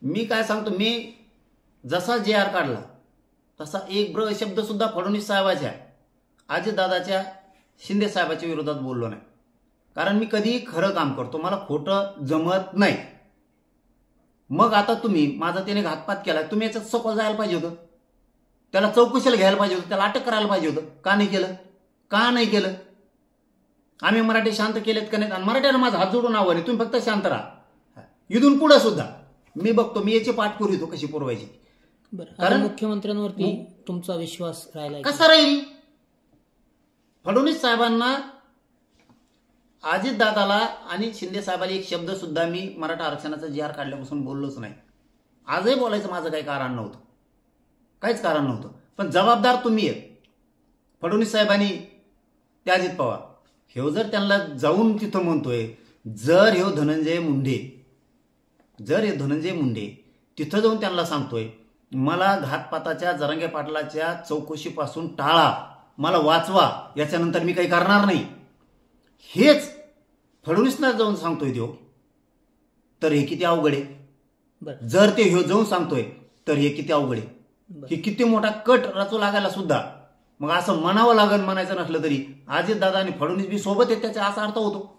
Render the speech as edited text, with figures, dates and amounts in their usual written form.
मी काय सांगतो, मी जसा जे आर काढला तसा एक ब्र शब्द सुद्धा फडणवीस साहेबाच्या, अजितदादाच्या, शिंदे साहेबाच्या विरोधात बोललो नाही. कारण मी कधीही खरं काम करतो, मला खोटं जमत नाही. मग आता तुम्ही माझा त्याने घातपात केला, तुम्ही याच्यात सखोल जायला पाहिजे होतं, त्याला चौकशीला घ्यायला पाहिजे होतं, त्याला अटक करायला पाहिजे होतं. का नाही केलं? का नाही केलं? आम्ही मराठी शांत केलेत का नाहीत? आणि मराठ्याला माझा हात जोडून आव्हान आहे, तुम्ही फक्त शांत राहा. इथून पुढे सुद्धा मी बघतो, मी याची पाठ पुरवितो कशी पुरवायची. कारण मुख्यमंत्र्यांवरती तुमचा विश्वास राहिला कसा राहील? फडणवीस साहेबांना, अजितदादाला आणि शिंदे साहेबाला एक शब्द सुद्धा मी मराठा आरक्षणाचा जी आर काढल्यापासून बोललोच नाही. आजही बोलायचं माझं काही कारण नव्हतं, काहीच कारण नव्हतं. पण जबाबदार तुम्ही आहे. फडणवीस साहेबांनी, ते अजित पवार, हे जर त्यांना जाऊन तिथं म्हणतोय, जर हे धनंजय मुंडे तिथं जाऊन त्यांना सांगतोय मला घातपाताच्या, जरांगे पाटलाच्या चौकशीपासून टाळा, मला वाचवा, याच्यानंतर मी काही करणार नाही, हेच फडणवीसला जाऊन सांगतोय तो, तर हे किती अवघड आहे. जर ते हे जाऊन सांगतोय तर हे किती अवघड आहे. हे किती मोठा कट रचू लागायला सुद्धा मग असं म्हणावं लागेल. म्हणायचं नसलं तरी अजितदादा आणि फडणवीस बी सोबत आहेत त्याचा असा अर्थ होतो.